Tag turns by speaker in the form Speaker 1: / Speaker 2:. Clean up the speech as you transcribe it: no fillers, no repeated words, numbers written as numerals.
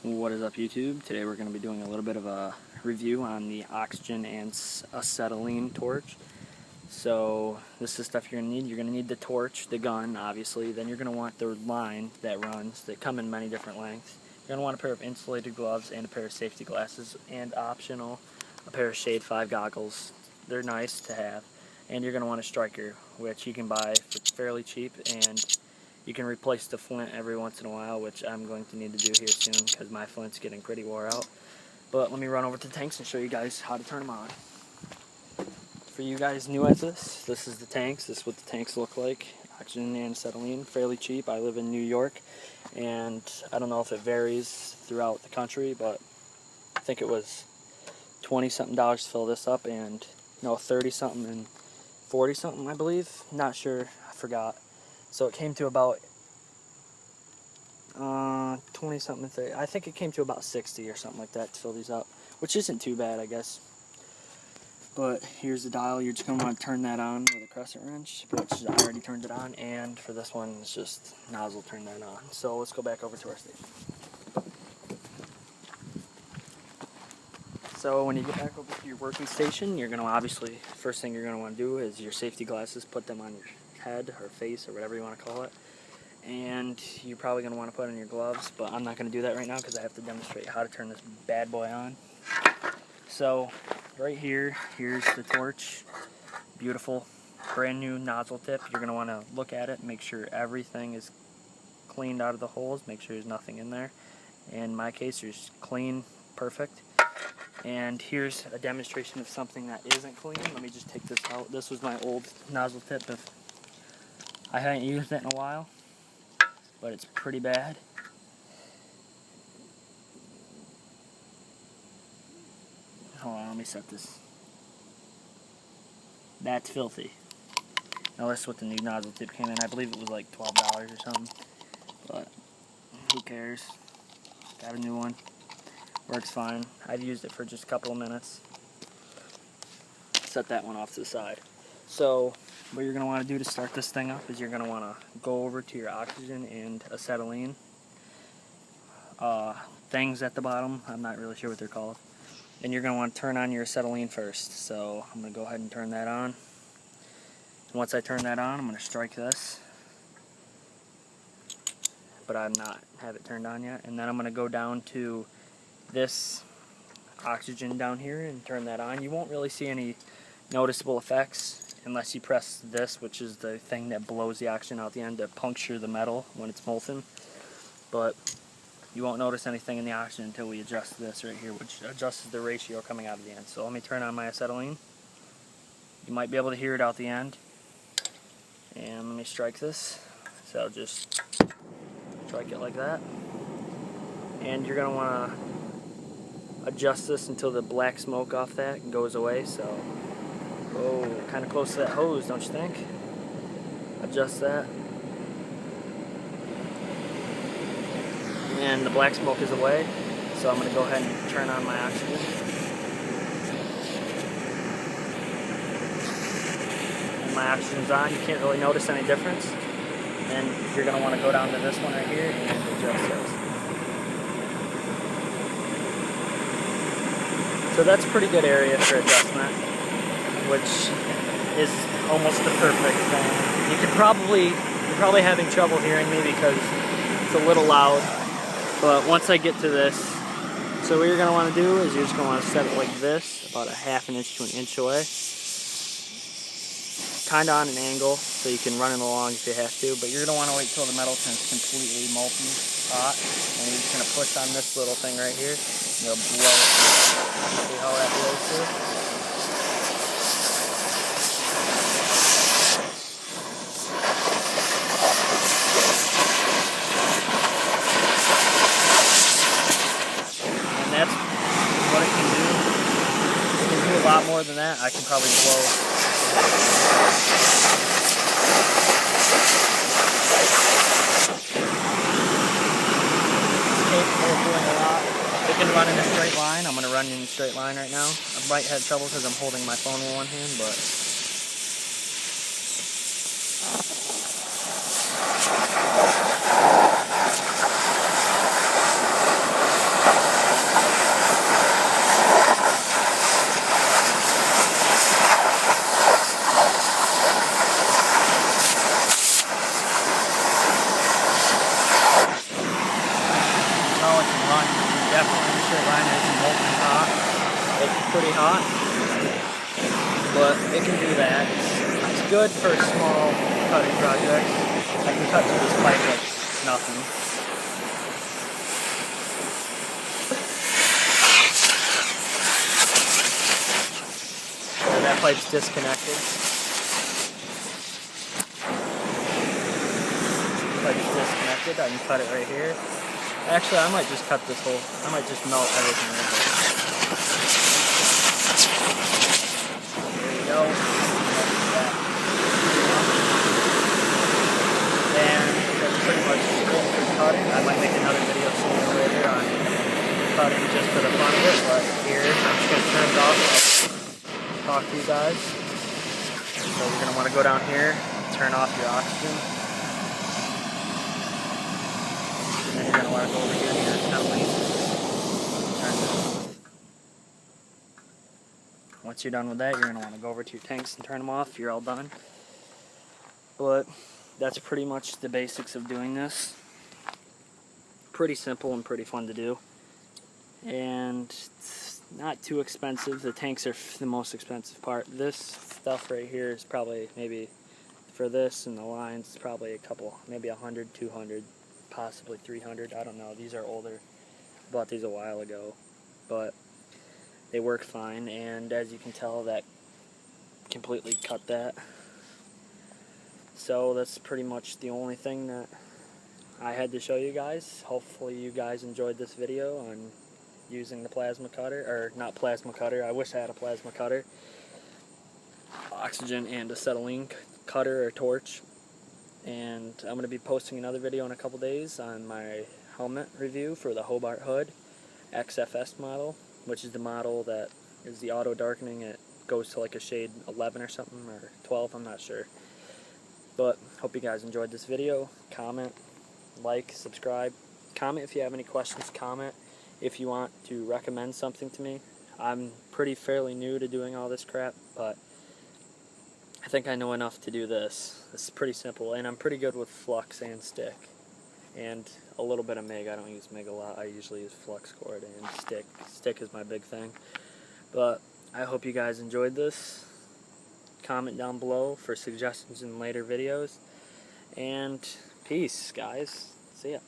Speaker 1: What is up, YouTube? Today we're going to be doing a little bit of a review on the oxygen-acetylene torch. So this is stuff you're going to need. You're going to need the torch, the gun, obviously. Then you're going to want the line that runs, that come in many different lengths. You're going to want a pair of insulated gloves and a pair of safety glasses, and optional, a pair of Shade 5 goggles. They're nice to have. And you're going to want a striker, which you can buy for fairly cheap, and you can replace the flint every once in a while, which I'm going to need to do here soon because my flint's getting pretty wore out. But let me run over to the tanks and show you guys how to turn them on. For you guys new at this is the tanks. This is what the tanks look like. Oxygen and acetylene, fairly cheap. I live in New York, and I don't know if it varies throughout the country, but I think it was $20-something to fill this up, and no, 30-something and 40-something, I believe. Not sure, I forgot. So it came to about 20-something, 30. I think it came to about 60 or something like that to fill these up, which isn't too bad, I guess. But here's the dial. You're just going to want to turn that on with a crescent wrench, which I already turned it on. And for this one, it's just nozzle, turn that on. So let's go back over to our station. So when you get back over to your working station, you're going to obviously, first thing you're going to want to do is your safety glasses. Put them on your head or face or whatever you want to call it. And you're probably going to want to put on your gloves, but I'm not going to do that right now because I have to demonstrate how to turn this bad boy on. So right here, here's the torch. Beautiful, brand new nozzle tip. You're going to want to look at it, make sure everything is cleaned out of the holes, make sure there's nothing in there. In my case, there's clean, perfect. And here's a demonstration of something that isn't clean. Let me just take this out. This was my old nozzle tip. I haven't used it in a while, but it's pretty bad. Hold on, let me set this. That's filthy. Now this is what the new nozzle tip came in. I believe it was like $12 or something, but who cares? Got a new one. Works fine. I've used it for just a couple of minutes. Set that one off to the side. So what you're going to want to do to start this thing up is you're going to want to go over to your oxygen and acetylene things at the bottom. I'm not really sure what they're called. And you're going to want to turn on your acetylene first. So I'm going to go ahead and turn that on. Once I turn that on, I'm going to strike this. But I'm not have it turned on yet. And then I'm going to go down to this oxygen down here and turn that on. You won't really see any noticeable effects unless you press this, which is the thing that blows the oxygen out the end to puncture the metal when it's molten. But you won't notice anything in the oxygen until we adjust this right here, which adjusts the ratio coming out of the end. So let me turn on my acetylene. You might be able to hear it out the end. And let me strike this. So just strike it like that. And you're going to want to adjust this until the black smoke off that goes away. So, oh, kind of close to that hose, don't you think? Adjust that. And the black smoke is away. So I'm going to go ahead and turn on my oxygen. And my oxygen's on. You can't really notice any difference. And you're going to want to go down to this one right here and adjust this. So that's a pretty good area for adjustment, which is almost the perfect thing. You're probably having trouble hearing me because it's a little loud, but once I get to this, so what you're going to want to do is you're just going to want to set it like this, about a ½ inch to an inch away, kind of on an angle, so you can run it along if you have to, but you're going to want to wait till the metal turns completely molten hot, and you're just going to push on this little thing right here, and it'll blow it. See how that blows through? And that's what it can do. It can do a lot more than that. I can probably blow. It's capable of doing a lot. It can run in a straight line. I'm going to run in a straight line right now. I might have trouble because I'm holding my phone with one hand, but how it can run. Definitely, I'm sure mine is molten hot. It's pretty hot, but it can do that. It's good for small cutting projects. I can cut through this pipe like nothing. So that pipe's disconnected. Pipe's disconnected. I can cut it right here. Actually, I might just cut this whole. I might just melt everything right there. There you go. And that's pretty much it for cutting. I might make another video sooner or later on cutting just for the fun of it, but here, I'm just going to turn it off. Talk to you guys. So you're going to want to go down here, turn off your oxygen. And then you're going to want to go over here to your acetylene. Turn this off. Once you're done with that, you're going to want to go over to your tanks and turn them off. You're all done. But that's pretty much the basics of doing this. Pretty simple and pretty fun to do. And it's not too expensive. The tanks are the most expensive part. This stuff right here is probably, maybe for this and the lines, it's probably a couple, maybe 100, 200, possibly 300. I don't know. These are older. I bought these a while ago, but they work fine. And as you can tell, that completely cut that. So that's pretty much the only thing that I had to show you guys. Hopefully you guys enjoyed this video on using the plasma cutter, or not plasma cutter, I wish I had a plasma cutter. Oxygen and acetylene cutter or torch. And I'm going to be posting another video in a couple days on my helmet review for the Hobart Hood XFS model, which is the model that is the auto darkening. It goes to like a shade 11 or something, or 12, I'm not sure. But hope you guys enjoyed this video. Comment, like, subscribe. Comment if you have any questions. Comment if you want to recommend something to me. I'm fairly new to doing all this crap, but I think I know enough to do this. It's pretty simple, and I'm pretty good with flux and stick. And a little bit of MIG. I don't use MIG a lot. I usually use flux cord and stick. Stick is my big thing. But I hope you guys enjoyed this. Comment down below for suggestions in later videos. And peace, guys. See ya.